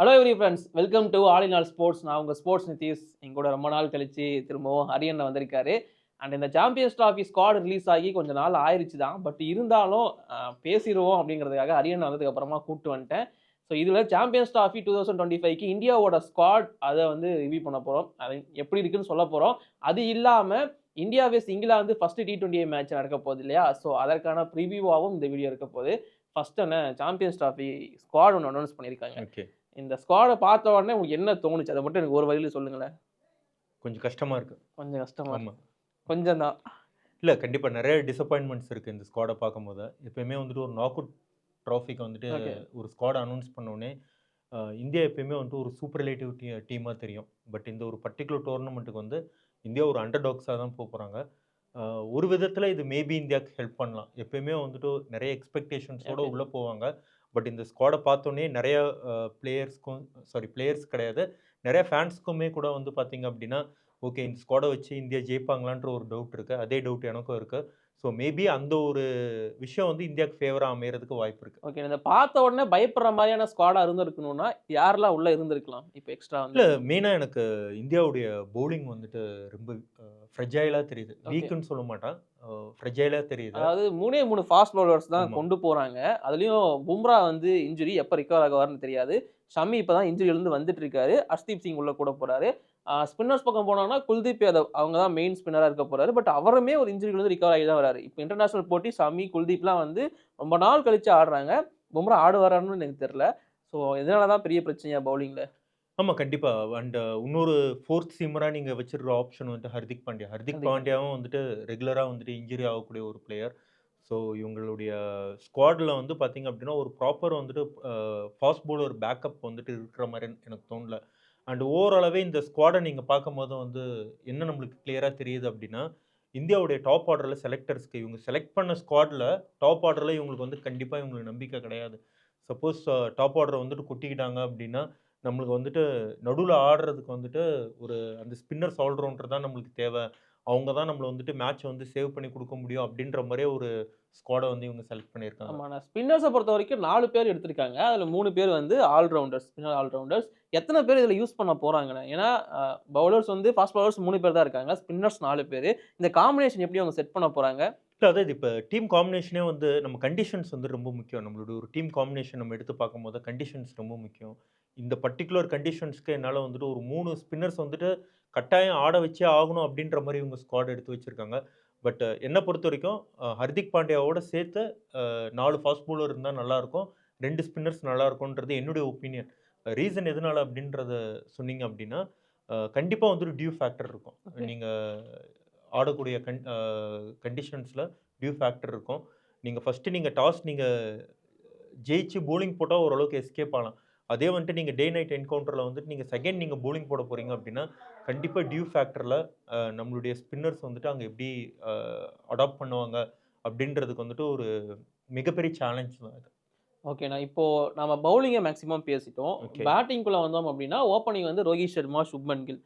Hello every friends, welcome to all in all sports. நான் உங்க sports Nitish. என் கூட ரொம்ப நாள் கழிச்சு திரும்பவும் ஹரியன் வந்திருக்காரு. அண்ட் இந்த சாம்பியன்ஸ் டிராஃபி ஸ்குவாட் ரிலீஸ் ஆகி கொஞ்ச நாள் ஆயிருச்சு தான். பட் இருந்தாலும் பேசிடுவோம் அப்படிங்கிறதுக்காக ஹரியன் வந்ததுக்கு அப்புறமா கூப்பிட்டு வந்துட்டேன். ஸோ இதில் சாம்பியன்ஸ் டிராஃபி 2025க்கு இந்தியாவோட ஸ்குவாட் அதை வந்து ரிவ்யூ பண்ண போகிறோம். அது எப்படி இருக்குன்னு சொல்ல போகிறோம். அது இல்லாமல் இந்தியா வெஸ் இங்கிலாந்து ஃபர்ஸ்ட் T20 மேட்ச் நடக்க போகுது இல்லையா? ஸோ அதற்கான ப்ரிவியூவாகவும் இந்த வீடியோ இருக்க போகுது. ஃபர்ஸ்ட் என்ன சாம்பியன்ஸ் டிராஃபி ஸ்குவாட் ஒன்று அனௌன்ஸ் பண்ணியிருக்காங்க. ஓகே. இந்த ஸ்குவாட பார்த்த உடனே உங்களுக்கு என்ன தோணுச்சு? அத மட்டும் எனக்கு ஒரு வரியில சொல்லுங்களேன். கொஞ்சம் கஷ்டமா இருக்கு. கொஞ்சம் கஷ்டமா ஆமா. இருக்கு. கொஞ்சம் தான். இல்ல கண்டிப்பா நெறைய டிசப்பாயின்ட்மென்ட்ஸ் இருக்கு இந்த ஸ்குவாட பார்க்கும்போது. எப்பயுமே வந்துட்டு ஒரு நாக் அவுட் ட்ராஃபிக்கு வந்துட்டு ஓகே. ஒரு ஸ்குவாட அனௌன்ஸ் பண்ண உடனே, இந்தியா எப்பயுமே வந்துட்டு ஒரு சூப்பர்லேட்டிவ் டீமா தெரியும். பட் இந்த ஒரு பர்ட்டிகுலர் டோர்னமென்ட்க்கு வந்து இந்தியா ஒரு அண்டர் டாக்ஸா தான் போறாங்க. ஒரு விதத்துல இது மேபி இந்தியாவுக்கு ஹெல்ப் பண்ணலாம். எப்பயுமே வந்துட்டு நெறைய எக்ஸ்பெக்டேஷன்ஸோட ஓகே. உள்ள போவாங்க. பட் இந்த ஸ்குவாட பார்த்தோனே நெறைய பிளேயர்ஸ் கிடையாது. நெறைய ஃபேன்ஸ்க்குமே கூட வந்து பார்த்தீங்க அப்டின்னா, ஓகே இந்த ஸ்குவாட வச்சு இந்தியா ஜெயிப்பாங்களான்ற ஒரு டவுட் இருக்கு. அதே டவுட் எனக்கும் இருக்கு. ஸோ மேபி அந்த ஒரு விஷயம் வந்து இந்தியாவுக்கு ஃபேவரா அமையறதுக்கு வாய்ப்பு இருக்கு. ஓகே. இத பார்த்த உடனே பயப்படுற மாரியான ஸ்குவாடா இருந்திருக்கணும்னா, யாரெல்லாம் உள்ள இருந்திருக்கலாம்? இப்ப எக்ஸ்ட்ரா இல்ல வந்து. மெயினா எனக்கு இந்தியாவுடைய பவுலிங் வந்துட்டு ரொம்ப ஃப்ரெஜைலா தெரியுது. ஓகே. வீக்குன்னு சொல்ல மாட்டேன். ஃப்ரெஜைலா தெரியுது. அதாவது 3 ஃபாஸ்ட் பவுலர்ஸ் தான் ஆமா. கொண்டு போறாங்க. அதுலயும் பும்ரா வந்து இன்ஜுரி எப்ப ரிகவர் ஆகுவார்ன்னு தெரியாது. ஷமி இப்ப தான் இன்ஜுரியிலிருந்து வந்துட்டு இருக்காரு. அர்ஷ்தீப் சிங் உள்ள கூட போறாரு. ஸ்பின்னர்ஸ் பக்கம் போனோம்னா குல்தீப் யாதவ் அவங்க தான் மெயின் ஸ்பின்னரா இருக்க போறாரு. பட் அவருமே ஒரு இன்ஜுரியிலிருந்து ரிகவர் ஆகி தான் வராரு. இப்ப இன்டர்நேஷனல் போட்டி ஷமி, குல்தீப்லாம் வந்து ரொம்ப நாள் கழிச்சு ஆடுறாங்க. பும்ரா ஆடுவாரான்னு எனக்கு தெரியல. ஸோ இதனால தான் பெரிய பிரச்சனையா பவுலிங்ல. ஆமா, கண்டிப்பா. அண்ட் இன்னொரு 4த் சீமரா நீங்க வச்சிருக்கிற ஆப்ஷன் வந்துட்டு ஹர்திக் பாண்டியா. ஹர்திக் கண்டிப்பா. பாண்டியாவும் வந்துட்டு ரெகுலரா வந்துட்டு இன்ஜுரி ஆகக்கூடிய ஒரு பிளேயர். ஸோ இவங்களுடைய ஸ்குவாட்ல வந்து பார்த்தீங்க அப்டின்னா, ஒரு ப்ராப்பர் வந்துட்டு ஃபாஸ்ட் பவுலர் பேக்கப் வந்துட்டு இருக்கிற மாரி எனக்கு தோணல. அண்ட் ஓவராலாவே இந்த ஸ்குவாட நீங்க பார்க்கும்போது வந்து என்ன நம்மளுக்கு கிளியரா தெரியுது அப்டின்னா, இந்தியாவுடைய டாப் ஆர்டர்ல செலக்டர்ஸ்க்கு இவங்க செலக்ட் பண்ண ஸ்குவாட்ல டாப் ஆர்டர்ல இவங்களுக்கு வந்து கண்டிப்பா இவங்களுக்கு நம்பிக்கை கிடையாது. சப்போஸ் டாப் ஆர்டர வந்துட்டு கொட்டிக்கிட்டாங்க அப்டின்னா, நம்மளுக்கு வந்துட்டு நடுவுல ஆடுறதுக்கு வந்துட்டு ஒரு அந்த ஸ்பின்னர்ஸ் ஆல்ரவுண்டர் தான் நம்மளுக்கு தேவ. அவங்க தான் நம்மள வந்துட்டு மேட்ச வந்து சேவ் பண்ணி குடுக்க முடியும் அப்டின்ற மாரியே ஒரு ஸ்குவாட வந்து இவங்க செலக்ட் பண்ணியிருக்காங்க. ஆமா. நான் ஸ்பின்னர்ஸ பொறுத்தவரைக்கும் 4 பேர் எடுத்திருக்காங்க. அதுல 3 பேர் வந்து ஆல்ரவுண்டர்ஸ். Spinner all-rounders. எத்தன பேர் இதுல யூஸ் பண்ண போறாங்கன்னு. ஏன்னா, பவுலர்ஸ் வந்து ஃபாஸ்ட் பவுலர்ஸ் 3 பேர் தான் இருக்காங்க. ஸ்பின்னர்ஸ் 4 பேரு. இந்த காம்பினேஷன் எப்படி அவங்க செட் பண்ண போறாங்க? இல்ல அதாவது இப்ப டீம் காம்பினேஷனே வந்து நம்ம கண்டிஷன்ஸ் வந்து ரொம்ப முக்கியம். நம்மளோட ஒரு டீம் காம்பினேஷன் நம்ம எடுத்து பார்க்கும்போது கண்டிஷன்ஸ் ரொம்ப முக்கியம். இந்த பர்ட்டிகுலர் கண்டிஷன்ஸ்க்கு என்னால வந்துட்டு ஒரு 3 ஸ்பின்னர்ஸ் வந்துட்டு கட்டாயம் ஆட வச்சே ஆகணும் அப்டின்ற மாரி இவங்க ஸ்குவாட் எடுத்து வச்சிருக்காங்க. பட் என்ன பொறுத்தவரைக்கும் ஹர்திக் பாண்டியாவோட சேர்த்து 4 ஃபாஸ்ட் பவுலர் இருந்தா நல்லாருக்கும். 2 ஸ்பின்னர்ஸ் நல்லாருக்கும்ன்றது என்னுடைய ஒப்பீனியன். ரீசன் எதனால அப்டின்றத சொன்னீங்க அப்டின்னா, கண்டிப்பா வந்துட்டு டியூ ஃபேக்டர் இருக்கும். ஓகே. நீங்க ஆடக்கூடிய கண்டிஷன்ஸ்ல டியூ ஃபேக்டர் இருக்கும். நீங்க ஃபர்ஸ்ட்டு நீங்க டாஸ் ஜெயிச்சு பவுலிங் போட்டா ஓரளவுக்கு எஸ்கேப் ஆகலாம். அதே வந்துட்டு நீங்க டே நைட் என்கவுண்டர்ல வந்துட்டு நீங்க செகண்ட் நீங்க பவுலிங் போட போறீங்க அப்டின்னா, கண்டிப்பா டியூ ஃபேக்டர்ல நம்மளுடைய ஸ்பின்னர்ஸ் வந்துட்டு அங்க எப்படி அ அடாப்ட் பண்ணுவாங்க அப்டின்றதுக்கு வந்துட்டு ஒரு மிகப்பெரிய சேலஞ்ச் தான் இது. ஓகேண்ணா. இப்போ நம்ம பவுலிங்க மேக்ஸிமம் பேசிட்டோம். ஓகே. பேட்டிங்குள்ள வந்தோம் அப்டின்னா, ஓப்பனிங் வந்து ரோஹித் சர்மா, சுப்மன் கில்.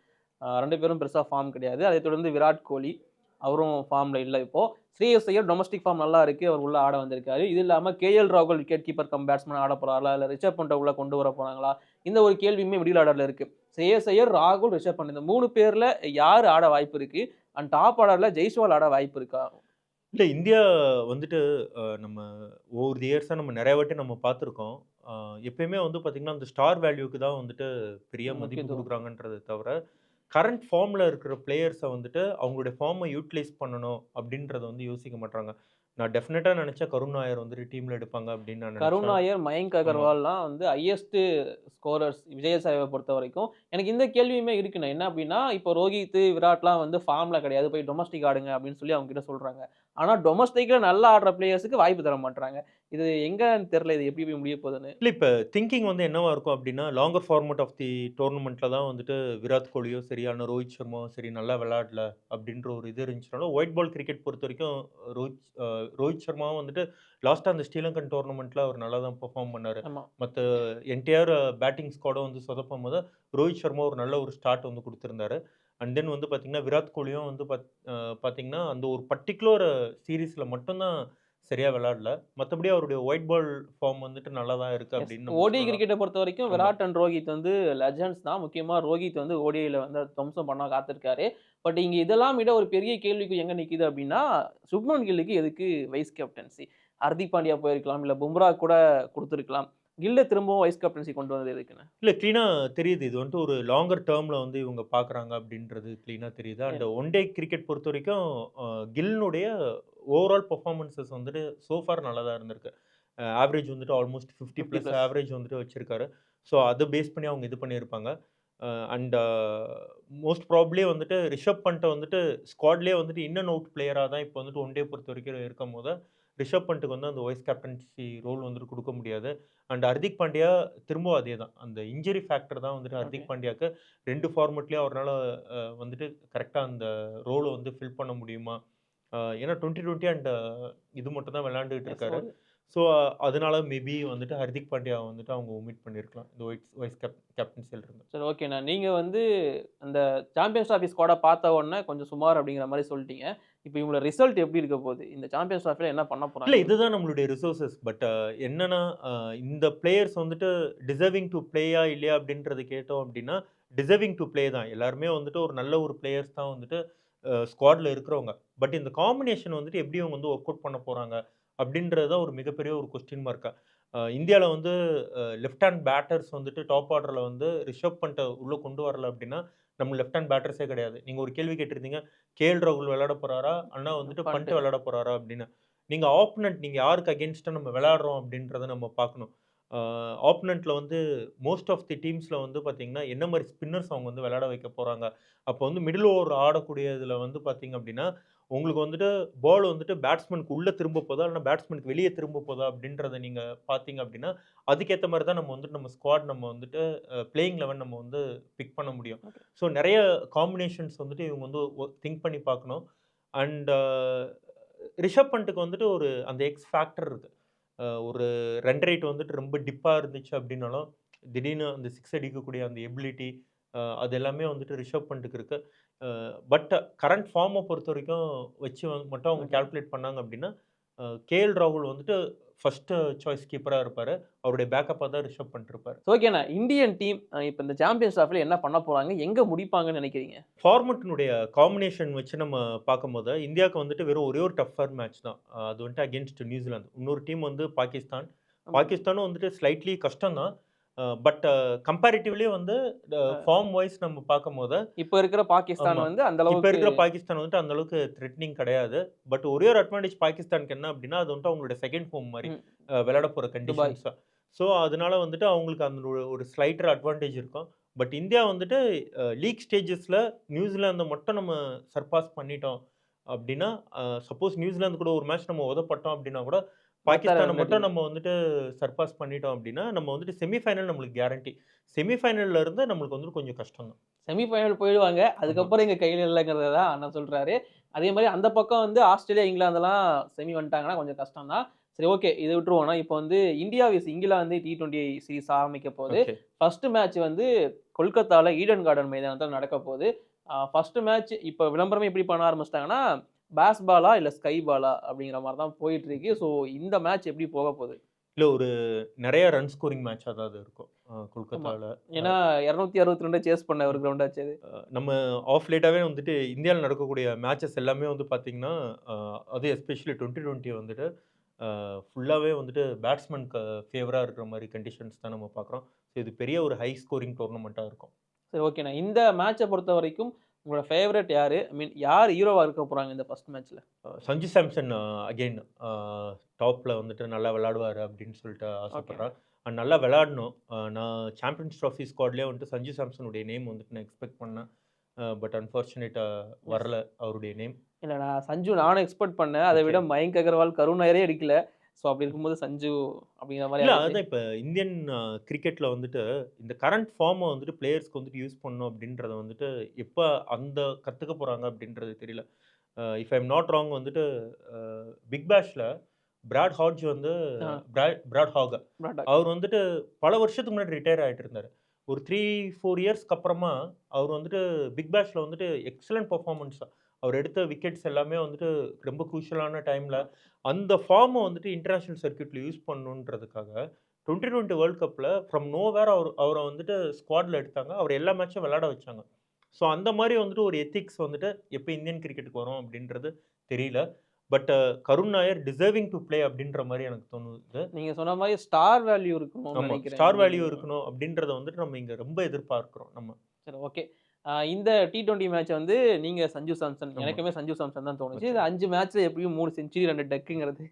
2 பேரும் பெருசா ஃபார்ம் கிடையாது. அதைத் தொடர்ந்து விராட் கோலி. அவரும் ஃபார்ம்ல இல்ல இப்போ. ஸ்ரேயஸ் ஐயர் டொமஸ்டிக் ஃபார்ம் நல்லா இருக்கு. அவர் உள்ள ஆட வந்திருக்காரு. இது இல்லாம ராகுல் விக்கெட் கீப்பர் கம் பேட்ஸ்மேன் ஆட போறாரா? இல்ல ரிஷப் பண்ட்ட உள்ள கொண்டு வர போறாங்களா? இந்த ஒரு கேள்வியுமே மிடில் ஆர்டர்ல இருக்கு. ஸ்ரேயஸ் ஐயர், ராகுல், ரிஷப் பண்ட் இந்த 3 பேர்ல யாரு ஆட வாய்ப்பு இருக்கு? அண்ட் டாப் ஆர்டர்ல ஜெய்ஸ்வால் ஆட வாய்ப்பு இருக்கா? இல்ல இந்தியா வந்துட்டு நம்ம ஓவர் தி இயர்ஸா நம்ம நெறைய வாட்டி நம்ம பார்த்துருக்கோம். அ எப்பயுமே வந்து பார்த்தீங்கன்னா, அந்த ஸ்டார் வேல்யூக்கு தான் வந்துட்டு பெரிய மதிப்பு முக்கியத்துவம். குடுக்குறாங்கன்றத தவிர, கரண்ட் ஃபார்ம்ல இருக்கிற பிளேயர்ஸ வந்துட்டு அவங்களுடைய ஃபார்ம யூட்டிலைஸ் பண்ணணும் அப்டின்றத வந்து யோசிக்க மாட்றாங்க. நான் டெஃபினட்டா நெனச்சேன் கருண் நாயர் வந்துட்டு டீம்ல எடுப்பாங்க அப்டின்னு நான் கருண் நெனச்சேன். நாயர், மயங்க் ஆமா. அகர்வால்லாம் வந்து ஹையஸ்ட் ஸ்கோரர்ஸ் விஜயசாயிவ பொறுத்தவரைக்கும். எனக்கு இந்த கேள்வியுமே இருக்குண்ணே. என்ன அப்டின்னா, இப்போ ரோஹித், விராட்லாம் வந்து ஃபார்ம்ல கிடையாது. போய் டொமஸ்டிக் ஆடுங்க அப்டின்னு சொல்லி அவங்க கிட்ட சொல்றாங்க. ஆனா டொமஸ்டிக்ல நல்லா ஆடுற பிளேயர்ஸ்க்கு வாய்ப்பு தர மாட்றாங்க. இது எங்கன்னு தெரியல. இது எப்படி போய் முடிய போதுன்னு. இல்ல இப்ப திங்கிங் வந்து என்னவா இருக்கும் அப்டின்னா, லாங்கர் ஃபார்மேட் ஆஃப் தி டோர்னமெண்ட்ல தான் வந்துட்டு விராட் கோலியோ சரி, ஆனா ரோஹித் சர்மாவும் சரி நல்லா விளையாடல அப்டின்ற ஒரு இது இருந்துச்சுனாலும், ஒயிட் பால் கிரிக்கெட் பொறுத்தவரைக்கும் ரோஹித் சர்மாவும் வந்துட்டு லாஸ்ட்டா அந்த ஸ்ரீலங்கன் டோர்னமெண்ட்ல அவர் நல்லா தான் பெர்ஃபார்ம் பண்ணாரு. ஆமா. மத்த என்டையர் பேட்டிங் ஸ்குவாட வந்து சொதப்பும்போது, ரோஹித் சர்மா ஒரு நல்ல ஒரு ஸ்டார்ட் வந்து குடுத்திருந்தாரு. அண்ட் தென் வந்து பார்த்தீங்கன்னா, விராட் கோலியும் வந்து பார்த்தீங்கன்னா, அந்த ஒரு பர்ட்டிகுலர் சீரிஸ்ல மட்டும் தான் சரியா விளையாடல. மத்தபடி அவருடைய ஒயிட் பால் ஃபார்ம் வந்துட்டு நல்லா தான் இருக்கு அப்படின்னு நம்ம ஓடிஐ சொல்லலாம். கிரிக்கெட்ட பொறுத்தவரைக்கும் ஆமா. விராட் அண்ட் ரோஹித் வந்து லெஜண்ட்ஸ் தான். முக்கியமா ரோஹித் வந்து ஓடிஐல வந்து துவம்சம் பண்ண காத்திருக்காரு. பட் இங்க இதெல்லாம் விட ஒரு பெரிய கேள்விக்குறி எங்க நிக்குது அப்டின்னா, சுப்மன் கில்லுக்கு எதுக்கு வைஸ் கேப்டன்சி? ஹர்திக் பாண்டியா போயிருக்கலாம். இல்ல பும்ரா கூட குடுத்துருக்கலாம். கில்ல திரும்பவும் வைஸ் கேப்டன்சி கொண்டு வந்தது எதுக்குன்னு? இல்ல கிளீனா தெரியுது. இது வந்துட்டு ஒரு லாங்கர் டெர்ம்ல வந்து இவங்க பார்க்குறாங்க அப்படின்றது கிளீனா தெரியுது. அண்ட் ஒன் டே கிரிக்கெட் பொறுத்தவரைக்கும் அ கில்னுடைய ஓவரால் பெர்ஃபார்மன்ஸஸ் வந்துட்டு சோ ஃபார் நல்லா தான் இருந்திருக்கு. ஆவரேஜ் வந்துட்டு ஆல்மோஸ்ட் 50 50 பிளஸ் பிளஸ். ஆவரேஜ் வந்துட்டு வச்சிருக்காரு. ஸோ அத பேஸ் பண்ணி அவங்க இது பண்ணியிருப்பாங்க. அண்ட் மோஸ்ட் ப்ராபப்லி வந்துட்டு ரிஷப் பண்ட்ட வந்துட்டு ஸ்குவாட்லயே வந்துட்டு இன் அண்ட் அவுட் பிளேயரா தான் இப்போ வந்துட்டு ஒன் டே பொறுத்தவரைக்கும் இருக்கும்போது, ரிஷப் பண்ட்டுக்கு வந்து அந்த வைஸ் கேப்டன்சி ரோல் வந்துட்டு குடுக்க முடியாது. அண்ட் ஹர்திக் பாண்டியா திரும்பவும் அதே தான். அந்த இன்ஜுரி ஃபேக்டர் தான் வந்துட்டு ஓகே. ஹர்திக் பாண்டியாக்கு 2 ஃபார்மட்லயும் அவரால வந்துட்டு கரெக்ட்டா அந்த ரோல வந்து ஃபில் பண்ண முடியுமா? ஏன்னா 2020 அண்ட் இது மட்டும் தான் விளையாண்டுட்டு எஸ். இருக்காரு. ஸோ அதனால மேபி வந்துட்டு ஹர்திக் பாண்டியாவ வந்துட்டு அவங்க ஒமிட் பண்ணியிருக்கலாம். இந்த வைஸ் கேப்டன்சில இருந்து. சரி ஓகேண்ணா. நீங்க வந்து அந்த சாம்பியன்ஸ் டிராபி ஸ்குவாட பார்த்த உடனே கொஞ்சம் சுமார் அப்படிங்கிற மாரி சொல்ட்டீங்க. இப்ப இவங்களோட ரிசல்ட் எப்படி இருக்க போகுது? இந்த சாம்பியன்ஸ் டிராஃபில என்ன பண்ண இல்ல போறாங்க இவங்க? இதுதான் நம்மளுடைய ரிசோர்ஸஸ். பட் என்னன்னா, அ இந்த பிளேயர்ஸ் வந்துட்டு டிசர்விங் டூ பிளேயா இல்லையா அப்படின்றத கேட்டோம் அப்படின்னா, டிசர்விங் டூ பிளே தான். எல்லாருமே வந்துட்டு ஒரு நல்ல ஒரு பிளேயர்ஸ் தான் வந்துட்டு ஸ்குவாட்ல இருக்கிறவங்க. பட் இந்த காம்பினேஷன் வந்துட்டு எப்படி இவங்க வந்து ஒர்க் அவுட் பண்ண போறாங்க? அப்படின்றது தான் ஒரு மிகப்பெரிய ஒரு கொஸ்டின் மார்க்கா. இந்தியால வந்து லெஃப்ட் ஹேண்ட் பேட்டர்ஸ் வந்துட்டு டாப் ஆர்டர்ல வந்து ரிஷப் பண்ட்ட உள்ள கொண்டு வரல அப்படின்னா, நம்ம லெஃப்ட் ஹேண்ட் பேட்டர்ஸே கிடையாது. நீங்க ஒரு கேள்வி கேட்டிருந்தீங்க. கேஎல் ராகுல் விளையாட போறாரா? அண்ணா வந்துட்டு பண்ட்டு. பண்ட் விளையாட போறாரா? அப்படின்னு. நீங்க ஆப்போனன்ட் நீங்க யாருக்கு அகைன்ஸ்ட்டா நம்ம விளையாடுறோம் அப்படின்றத நம்ம பார்க்கணும். ஆ ஆப்போனன்ட்ல வந்து மோஸ்ட் ஆஃப் தி டீம்ஸ்ல வந்து பார்த்தீங்கன்னா, என்ன மாரி ஸ்பின்னர்ஸ் அவங்க வந்து விளையாட வைக்க போறாங்க. அப்போ வந்து மிடில் ஓவர் ஆடக்கூடிய இதுல வந்து பார்த்தீங்க அப்படின்னா, உங்களுக்கு வந்துட்டு பால் வந்துட்டு பேட்ஸ்மேனுக்கு உள்ள திரும்ப போதா, இல்லன்னா பேட்ஸ்மேனுக்கு வெளிய திரும்ப போதா அப்படின்றத நீங்க பார்த்தீங்க அப்படின்னா, அதுக்கேத்த மாரி தான் நம்ம வந்துட்டு நம்ம ஸ்குவாட் நம்ம வந்துட்டு பிளேயிங் 11 நம்ம வந்து பிக் பண்ண முடியும். ஓகே. ஸோ நெறைய காம்பினேஷன்ஸ் வந்துட்டு இவங்க வந்து திங்க் பண்ணி பார்க்கணும். அண்ட் ரிஷப் பண்ட்டுக்கு வந்துட்டு ஒரு அந்த எக்ஸ் ஃபேக்டர் இருக்கு. ஒரு ரன் ரேட் வந்துட்டு ரொம்ப டிப்பா இருந்துச்சு அப்டின்னாலும், திடீர்னு அந்த 6 அடிக்கக்கூடிய அந்த எபிலிட்டி அது எல்லாமே வந்துட்டு ரிஷப் பண்ட்டுக்கு இருக்கு. பட் கரண்ட் ஃபார்ம பொறுத்தவரைக்கும் வச்சு மட்டும் அவங்க ஓகே. கால்குலேட் பண்ணாங்க அப்டின்னா, கேஎல் ராகுல் வந்துட்டு ஃபர்ஸ்ட் சாய்ஸ் கீப்பரா இருப்பாரு. அவருடைய பேக்கப்பா தான் ரிஷப் பண்ட் இருப்பாரு. ஓகேண்ணா. இந்தியன் டீம் இப்ப இந்த சாம்பியன்ஸ் டிராஃபில என்ன பண்ண போறாங்க? எங்க முடிப்பாங்கன்னு நெனைக்கிறீங்க? ஃபார்மட்னுடைய காம்பினேஷன் வச்சு நம்ம பார்க்கும்போது, இந்தியாவுக்கு வந்துட்டு வெறும் ஒரே ஒரு டஃப்பர் மேட்ச் தான். அது வந்துட்டு அகைன்ஸ்ட் நியூசிலாந்து. இன்னொரு டீம் வந்து பாகிஸ்தான். ஆமா. பாகிஸ்தானும் வந்துட்டு ஸ்லைட்லி கஷ்டம் தான். பட் கம்பேரிட்டிவ்லி வந்து அ ஃபார்ம் வைஸ் நம்ம பார்க்கும்போது இப்ப இருக்கிற பாகிஸ்தான் ஆமா. வந்து அந்த இப்ப அளவுக்கு இருக்கிற பாகிஸ்தான் வந்துட்டு அந்த அளவுக்கு த்ரெட்னிங் கிடையாது. பட் ஒரே ஒரு அட்வான்டேஜ் பாகிஸ்தானுக்கு என்ன அப்டின்னா, அது வந்துட்டு அவங்களோட செகண்ட் ஹோம் மாரி. ம். விளையாட போற துபாய். கண்டிஷன்ஸ். ஸோ, அதனால வந்துட்டு அவங்களுக்கு அந்த ஒரு ஸ்லைட்டர் அட்வான்டேஜ் இருக்கும். பட் இந்தியா வந்துட்டு லீக் ஸ்டேஜஸ்ல நியூசிலாந்த மட்டும் நம்ம சர்பாஸ் பண்ணிட்டோம் அப்டின்னா, சப்போஸ் நியூசிலாந்து கூட ஒரு மேட்ச் நம்ம உதப்பட்டோம் அப்டின்னா கூட, மத்த பாகிஸ்தான 2 மட்டும் டீம். நம்ம வந்துட்டு சர்பாஸ் பண்ணிட்டோம் அப்டின்னா, நம்ம வந்துட்டு செமி ஃபைனல் நம்மளுக்கு கேரண்டி. செமி ஃபைனல்ல இருந்து நம்மளுக்கு வந்துட்டு கொஞ்சம் கஷ்டம் தான். செமி ஃபைனல் போயிடுவாங்க. ஆமா. அதுக்கப்புறம் எங்க கையில இல்லங்கிறத தான் அண்ணன் சொல்றாரு. அதே மாரி அந்த பக்கம் வந்து ஆஸ்திரேலியா, இங்கிலாந்துலாம் செமி வந்துட்டாங்கன்னா கொஞ்சம் கஷ்டம் தான். சரி ஓகே. இத விட்டுருவோம்னா, இப்போ வந்து இந்தியா விஸ் இங்கிலாந்து T20 சீரிஸ் ஆரம்பிக்க போது. ஓகே. ஃபர்ஸ்ட் மேட்ச் வந்து கொல்கத்தால ஈடன் கார்டன் மைதானத்தில நடக்க போது. ஃபர்ஸ்ட் மேட்ச் இப்ப விளம்பரமே எப்படி பண்ண ஆரம்பிச்சுட்டாங்கன்னா, பேஸ் பாலா இல்ல ஸ்கை பாலா அப்படிங்கிற மாரி தான் போயிட்டு இருக்கு. ஸோ இந்த மேட்ச் எப்படி போக போகுது? இல்ல ஒரு நெறைய ரன் ஸ்கோரிங் மேட்ச்சா தான் அது இருக்கும். ஆமா. கொல்கத்தால. அ ஏன்னா 262 சேஸ் பண்ண ஒரு கிரவுண்ட் ஆச்சு அது. நம்ம ஆஃப் லேட்டாவே வந்துட்டு இந்தியால நடக்கக்கூடிய மேட்சஸ் எல்லாமே வந்து பார்த்தீங்கன்னா, அ அதுவும் எஸ்பெஷலி 2020 வந்துட்டு ஃபுல்லாவே வந்துட்டு பேட்ஸ்மேன்க்கு ஃபேவரா இருக்கிற மாரி கண்டிஷன்ஸ் தான் நம்ம பார்க்குறோம். ஸோ இது பெரிய ஒரு ஹை ஸ்கோரிங் டோர்னமென்ட்டா இருக்கும். சரி ஓகேண்ணா. இந்த மேட்ச பொறுத்தவரைக்கும் உங்களோட ஃபேவரைட் யாரு? ஐ மீன் யார் ஹீரோவா இருக்க போறாங்க இந்த ஃபர்ஸ்ட் மேட்ச்ல? சஞ்சு சாம்சன் அகைன் டாப்ல வந்துட்டு நல்லா விளையாடுவாரு அப்படின்னு சொல்லிட்டு ஓகே. ஆசைப்படுறேன். அண்ட் நல்லா விளையாடணும். நான் சாம்பியன்ஸ் ட்ராஃபி ஸ்குவாட்லயே வந்துட்டு சஞ்சு சாம்சனுடைய நேம் வந்துட்டு நான் எக்ஸ்பெக்ட் பண்ணேன். பட் அன்பார்ச்சுனேட்டா எஸ். வரல அவருடைய நேம். இல்ல நான் சஞ்சு நானும் எக்ஸ்பெக்ட் பண்ணேன். அத ஓகே. விட மயங்க் அகர்வால், கருண் நாயரே அடிக்கல. ஸோ அப்படி இருக்கும்போது சஞ்சு அப்படிங்கிற மாரி இல்ல ஆயிடுச்சு. அதுதான் இப்ப இந்தியன் கிரிக்கெட்ல வந்துட்டு இந்த கரண்ட் ஃபார்ம வந்துட்டு பிளேயர்ஸ்க்கு வந்துட்டு யூஸ் பண்ணணும் அப்படின்றத வந்துட்டு எப்ப அந்த கத்துக்க போறாங்க அப்படின்றது தெரியல. If I am not wrong வந்துட்டு அ பிக் பேஷ்ல பிராட் ஹாட்ஜ் வந்து ஆ பிராட் ஹாக் பிராடாக். அவர் வந்துட்டு பல வருஷத்துக்கு முன்னாடி ரிட்டயர் ஆயிட்டு இருந்தாரு. ஒரு 3, 4 இயர்ஸ்க்கு அப்புறமா அவர் வந்துட்டு பிக் பேஷ்ல வந்துட்டு எக்ஸலன்ட் பெர்ஃபார்மன்ஸ். அவர் எடுத்த விக்கெட்ஸ் எல்லாமே வந்துட்டு ரொம்ப குரூஷியலான டைமில் அந்த ஃபார்மை வந்துட்டு இன்டர்நேஷ்னல் சர்க்கியூட்டில் யூஸ் பண்ணணுன்றதுக்காக 2020 வேர்ல்ட் கப்பில் ஃப்ரம் நோவேர் அவரை வந்துட்டு ஸ்குவாடில் எடுத்தாங்க. அவர் எல்லா மேட்சும் விளையாட வச்சாங்க. ஸோ அந்த மாதிரி வந்துட்டு ஒரு எத்திக்ஸ் வந்துட்டு எப்போ இந்தியன் கிரிக்கெட்டுக்கு வரும் அப்படின்றது தெரியல. But Karun Nair deserving to play அப்படின்ற மாதிரி எனக்கு தோணுது. நீங்க சொன்ன மாதிரி ஸ்டார் வேல்யூ இருக்கணும்னு ஆமா, நினைக்கிறேன். ஸ்டார் வேல்யூ இருக்கணும் அப்படின்றத வந்துட்டு நம்ம இங்க ரொம்ப எதிர்பார்க்கிறோம் நம்ம. சரி, ஓகே. இந்த T20 மேட்ச் வந்து நீங்க சஞ்சு சாம்சன், ஆமா. எனக்குமே சஞ்சு சாம்சன் தான் தோணுச்சு. ஓகே. இது 5 மேட்ச்ல எப்படியும் 3 செஞ்சுரி 2 டக்குங்கிறது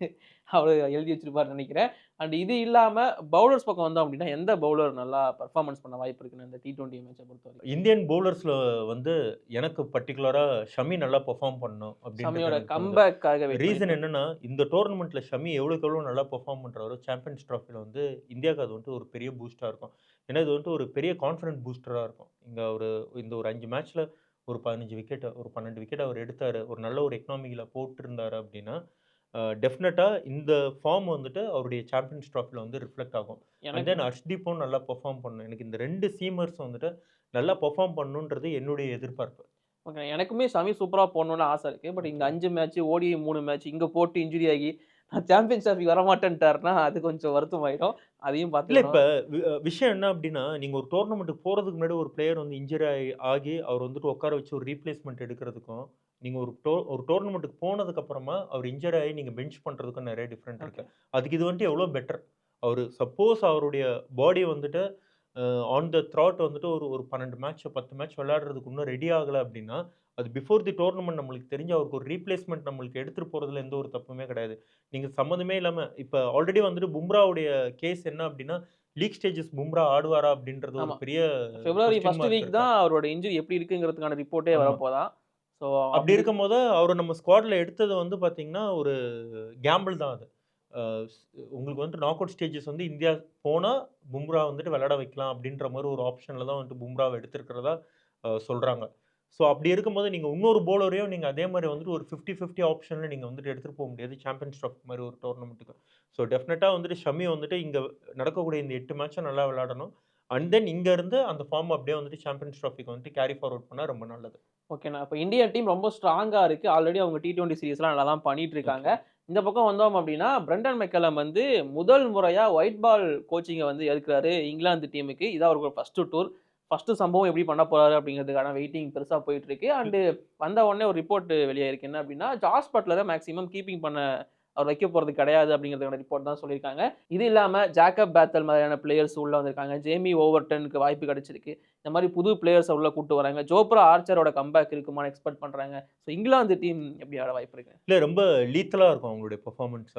அவரு எழுதி வச்சிருப்பாருன்னு நினைக்கிறேன். அண்ட் இது இல்லாம பவுலர்ஸ் பக்கம் வந்தோம் அப்படின்னா எந்த பவுலர் நல்லா பெர்ஃபார்மன்ஸ் பண்ண வாய்ப்பு இருக்குன்னு இந்த T20 மேட்சை பொறுத்தவரைக்கும்? இந்தியன் பவுலர்ஸ்ல வந்து எனக்கு பர்ட்டிகுலரா ஷமி நல்லா பெர்ஃபார்ம் பண்ணணும் அப்படின்றது ஷமியோட எனக்கு தோணுது. கம்பேக்காக வெயிட் ரீசன் பண்ணிட்டு என்னன்னா, இந்த டோர்னமெண்ட்ல ஷமி எவ்வளவுக்கு எவ்வளவு நல்லா பெர்ஃபார்ம் பண்றாரோ, சாம்பியன்ஸ் டிராஃபில வந்து இந்தியாவுக்கு அது வந்துட்டு ஒரு பெரிய பூஸ்டா இருக்கும். ஏன்னா இது வந்துட்டு ஒரு பெரிய கான்ஃபிடன்ட் பூஸ்டரா இருக்கும். இங்க இந்த ஒரு 5 மேட்ச்ல ஒரு 15 விக்கெட், ஒரு 12 விக்கெட் அவர் எடுத்தாரு. ஒரு நல்ல ஒரு எக்கனாமிக்ல போட்டிருந்தாரு அப்படின்னா, டெஃபினட்டா இந்த ஃபார்ம் வந்துட்டு அவருடைய சாம்பியன்ஸ் டிராஃபில வந்து ரிஃப்ளெக்ட் ஆகும். அண்ட் எனக்கு தென் ஹர்ஷ்தீப்பும் நல்லா பெர்ஃபார்ம் பண்ணணும். எனக்கு இந்த 2 சீமர்ஸ் வந்துட்டு நல்லா பெர்ஃபார்ம் பண்ணணுன்றது என்னுடைய எதிர்பார்ப்பு. ஓகே. எனக்குமே ஷமி சூப்பரா போடணும்னு ஆசை இருக்கு. பட் இங்க ஓகே. 5 மேட்ச், ஓடிஐ 3 மேட்ச் இங்க போட்டு இன்ஜுரி ஆகி நான் சாம்பியன்ஸ் டிராஃபிக்கு வரமாட்டேன்ட்டாருன்னா அது கொஞ்சம் வருத்தமாயிடும். அதையும் இல்ல பார்த்துக்கணும். இப்ப விஷயம் என்ன அப்டின்னா, நீங்க ஒரு டோர்னமென்ட்க்கு போறதுக்கு முன்னாடி ஒரு பிளேயர் வந்து இன்ஜூரி ஆகி அவர் வந்துட்டு உட்கார வச்சு ஒரு ரீப்ளேஸ்மென்ட் எடுக்கிறதுக்கும், நீங்க ஒரு டோர்னமென்ட்க்கு போனதுக்கு அப்புறமா அவர் இன்ஜூரி ஆகி நீங்க பெஞ்ச் பண்றதுக்கும் நெறைய டிஃபரெண்ட் ஓகே. இருக்கு. அதுக்கு இது வந்துட்டு எவ்வளோ பெட்டர். சப்போஸ் அவருடைய பாடி வந்துட்டு ஆன் த த்ராட் வந்துட்டு ஒரு 12 மேட்ச் 10 மேட்ச் விளையாடுறதுக்கு இன்னும் ரெடி ஆகல அப்டின்னா, அது பிஃபோர் தி டோர்னமென்ட் நம்மளுக்கு தெரிஞ்சு அவருக்கு ஒரு ரீப்ளேஸ்மென்ட் நம்மளுக்கு எடுத்துட்டு போறதுல எந்த ஒரு தப்புமே கிடையாது. நீங்க சம்மந்தமே இல்லாம இப்ப ஆல்ரெடி வந்துட்டு பும்ராவுடைய கேஸ் என்ன அப்டின்னா, லீக் ஸ்டேஜஸ் பும்ரா ஆடுவாரா அப்டின்றது ஒரு ஆமா. பெரிய பிப்ரவரி கொஸ்டின் ஃபர்ஸ்ட் மார்க் வீக் இருக்கு. தான் அவரோட இன்ஜுரி எப்படி இருக்குங்கிறதுக்கான ரிப்போர்ட்டே ஆமா. வரப்போதாம். ஸோ அப்படி அப்படி இருக்கும்போது அவர நம்ம ஸ்குவாட்ல எடுத்தது வந்து பார்த்தீங்கன்னா, ஒரு கேம்பிள் தான் அது. அ ஸ் உங்களுக்கு வந்துட்டு நாக் அவுட் ஸ்டேஜஸ் வந்து இந்தியா போனா, பும்ரா வந்துட்டு விளையாட வைக்கலாம் அப்படின்ற மாரி ஒரு ஆப்ஷன்ல தான் வந்துட்டு பும்ராவ எடுத்திருக்கிறதா சொல்றாங்க. ஸோ அப்படி இருக்கும்போது நீங்க இன்னொரு பவுலரையும் நீங்க அதே மாரி வந்துட்டு ஒரு 50, 50 ஆப்ஷன்ல நீங்க வந்துட்டு எடுத்துட்டு போ முடியாது. சாம்பியன்ஸ் ட்ராஃபி மாரி ஒரு டோர்னமென்ட்க்கு. ஸோ டெஃபினட்டா வந்துட்டு ஷமி வந்துட்டு இங்க நடக்கக்கூடிய இந்த 8 மேட்சும் நல்லா விளையாடணும். அண்ட் தென் இங்க இருந்து அந்த ஃபார்ம் அப்படியே வந்துட்டு சாம்பியன்ஸ் ட்ராஃபிக்கு வந்துட்டு கேரி ஃபார்வர்ட் பண்ணா ரொம்ப நல்லது. ஓகேண்ணா. இப்ப இந்தியன் டீம் ரொம்ப ஸ்ட்ராங்கா இருக்கு. ஆல்ரெடி அவங்க T20 சீரிஸ்லாம் நல்லா தான் பண்ணிட்டு இருக்காங்க. ஓகே. இந்த பக்கம் வந்தோம் அப்படின்னா, பிரண்டன் மெக்கலம் வந்து முதல் முறையா ஒயிட் பால் கோச்சிங்க வந்து எடுக்குறாரு இங்கிலாந்து டீமுக்கு. இது அவருக்கு ஃபர்ஸ்ட் டூர். ஃபர்ஸ்ட் சம்பவம் எப்படி பண்ண போறாரு அப்படிங்கிறதுக்கான வெயிட்டிங் பெருசா போயிட்டு இருக்கு. அண்ட் வந்த உடனே ஒரு ரிப்போர்ட் வெளியாயிருக்கு. என்ன அப்படின்னா, ஜாஸ் பட்லர மேக்ஸிமம் கீப்பிங் பண்ண அவர் வைக்க போறது கிடையாது அப்படிங்கிறதுக்கான ரிப்போர்ட் தான் சொல்லியிருக்காங்க. இது இல்லாம ஜேக்கப் பேத்தல் மாதிரியான பிளேயர்ஸ் உள்ள வந்திருக்காங்க. ஜேமி ஓவர்டனுக்கு வாய்ப்பு கிடைச்சிருக்கு. இந்த மாதிரி புது பிளேயர்ஸ உள்ள கூட்டு வராங்க. ஜோப்ரா ஆர்ச்சரோட கம்பேக் இருக்குமான்னு எக்ஸ்பெக்ட் பண்றாங்க. ஸோ இங்கிலாந்து டீம் எப்படி ஆட வாய்ப்பு இருக்கு? இல்ல ரொம்ப லீத்தலா இருக்கும் அவங்களுடைய பெர்ஃபார்மன்ஸ்.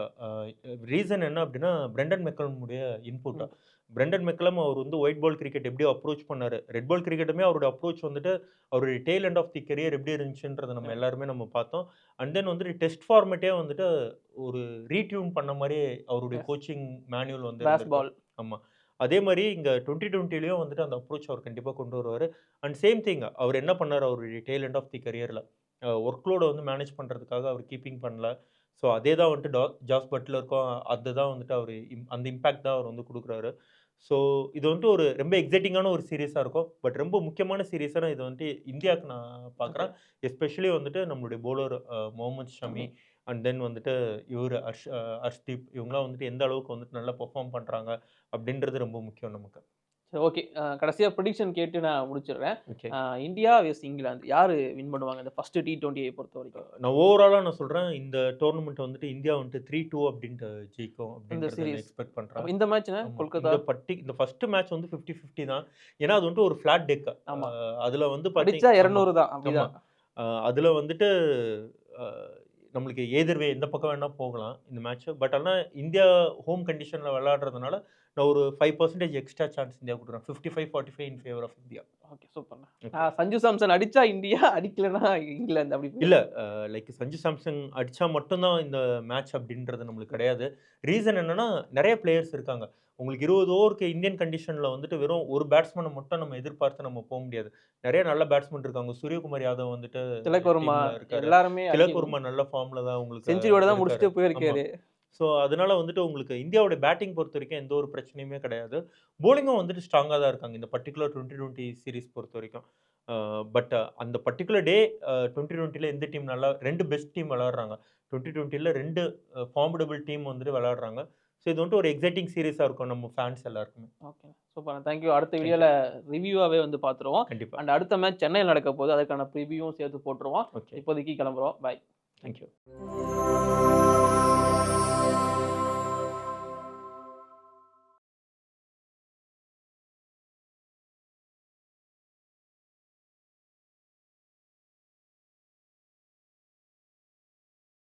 ரீசன் என்ன அப்டின்னா, பிரெண்டன் மெக்கலமுடைய இன்புட். ம். பிரெண்டன் மெக்கலம் அவர் வந்து ஒயிட் பால் கிரிக்கெட் எப்படி அப்ரோச் பண்ணாரு. ரெட் பால் கிரிக்கெட்டுமே அவருடைய அப்ரோச் வந்துட்டு அவருடைய tail end of the career எப்படி இருந்துச்சுன்றத நம்ம எல்லாருமே நம்ம பார்த்தோம். அண்ட் தென் வந்துட்டு டெஸ்ட் ஃபார்மேட்டே வந்துட்டு ஒரு ரீடியூன் பண்ண மாரியே அவருடைய எஸ். கோச்சிங் மேனுவல் வந்து பேஸ் இருந்திருக்கு. பால். ஆமா. அதே மாரி இங்க 2020லயும் வந்துட்டு அந்த அப்ரோச் அவர் கண்டிப்பா கொண்டு வருவாரு. அண்ட் சேம் திங் அவர் என்ன பண்ணாரு அவருடைய டெயில் எண்ட் ஆஃப் தி கரியர்ல. ஒர்க் லோட வந்து மேனேஜ் பண்றதுக்காக அவர் கீப்பிங் பண்ணல. ஸோ அதே தான் வந்துட்டு ஜாஸ் பட்லருக்கும் அதுதான் வந்துட்டு அவரு அந்த இம்பாக்ட் தான் அவர் வந்து குடுக்குறாரு. ஸோ இது வந்துட்டு ஒரு ரொம்ப எக்ஸைட்டிங்கான ஒரு சீரிஸா இருக்கும். பட் ரொம்ப முக்கியமான சீரிஸா நான் இது வந்துட்டு இந்தியாவுக்கு நான் ஓகே. பார்க்குறேன். எஸ்பெஷலி வந்துட்டு நம்மளுடைய bowler Mohammed Shami and then வந்துட்டு இவரு ஹர்ஷ்தீப் இவங்கலாம் வந்துட்டு எந்த அளவுக்கு வந்துட்டு நல்லா பெர்ஃபார்ம் பண்றாங்க அப்படின்றது ரொம்ப முக்கியம் நமக்கு. சரி, ஓகே. கடைசியா பிரெடிக்ஷன் கேட்டு நான் முடிச்சிடுறேன். ஓகே. இந்தியா வெஸ் இங்கிலாந்து யாரு வின் பண்ணுவாங்க இந்த ஃபர்ஸ்ட் T20 பொறுத்தவரைக்கும்? நான் ஓவராலா நான் சொல்றேன், இந்த டோர்னமெண்ட் வந்துட்டு இந்தியா வந்துட்டு 3-2 அப்படின்ட்டு ஜெயிக்கும் இந்த அப்படின்றத நான் சீரிஸ். எக்ஸ்பெக்ட் அப்ப பண்றேன். இந்த மேட்ச்னா ஆமா. கொல்கத்தா. இந்த ஃபர்ஸ்ட் மேட்ச் வந்து 50-50 தான். ஏன்னா அது வந்துட்டு ஒரு ஃபிளாட் டெக். ஆமா. அதுல வந்து அடிச்சா ஆமா, 200 தான். ஆமா. அப்படிதான். அதுல வந்துட்டு அ நம்மளுக்கு எய்தர் வே எந்த பக்கம் வேணா போகலாம் இந்த மேட்ச். பட் ஆனா இந்தியா ஹோம் கண்டிஷன்ல விளையாடுறதுனால நான் ஒரு 5% எக்ஸ்ட்ரா சான்ஸ் இந்தியாவுக்கு குடுக்குறேன். 55-45 in favour of India. Okay, சூப்பர்ண்ணா. ஓகே. சஞ்சு சாம்சன் அடிச்சா இந்தியா, அடிக்கலன்னா இங்கிலாந்து அப்படி இல்ல. போயிரும். லைக் சஞ்சு சாம்சன் அடிச்சா மட்டும் தான் இந்த மேட்ச் அப்படின்றது நம்மளுக்கு கிடையாது. ரீசன் என்னன்னா, நெறைய பிளேயர்ஸ் இருக்காங்க. உங்களுக்கு 20 ஓவருக்கு இந்தியன் கண்டிஷன்ல வந்துட்டு வெறும் ஒரு பேட்ஸ்மேன மட்டும் நம்ம எதிர்பார்த்து நம்ம போ முடியாது. நெறைய நல்ல பேட்ஸ்மேன் இருக்காங்க. சூரியகுமார் யாதவ் வந்துட்டு திலக் வர்மா டீம்ல இருக்காரு. எல்லாருமே திலக் வர்மா நல்ல ஃபார்ம்ல தான் உங்களுக்கு செஞ்சுரியோட தான் இருக்காரு. முடிச்சுட்டு ஆமா. போயிருக்காரு. ஸோ, அதனால வந்துட்டு உங்களுக்கு இந்தியாவோட பேட்டிங் பொறுத்தவரைக்கும் எந்த ஒரு பிரச்சனையுமே கிடையாது. பவுலிங்கும் வந்துட்டு ஸ்ட்ராங்கா தான் இருக்காங்க. இந்த பர்ட்டிகுலர் 2020 சீரிஸ் பொறுத்தவரைக்கும். பட் அந்த பர்ட்டிகுலர் டே 2020ல எந்த டீம் நல்லா 2 பெஸ்ட் டீம் விளையாடுறாங்க. 2020ல 2 ஃபார்மிடபிள் டீம் வந்துட்டு விளையாடுறாங்க. ஸோ இது வந்துட்டு ஒரு எக்ஸைட்டிங் சீரிஸா இருக்கும் நம்ம ஃபேன்ஸ் எல்லாருக்குமே. ஓகே. சூப்பர். Thank you. அடுத்த தேங்க் வீடியோல யூ. ரிவ்யூவாவே வந்து பார்த்துருவோம். கண்டிப்பா. அண்ட் அடுத்த மேட்ச் சென்னையில நடக்க போகுது. அதுக்கான ப்ரிவ்யூவும் சேர்த்து போட்டுருவோம். ஓகே. இப்போதைக்கு கிளம்புறோம். பை. Thank you.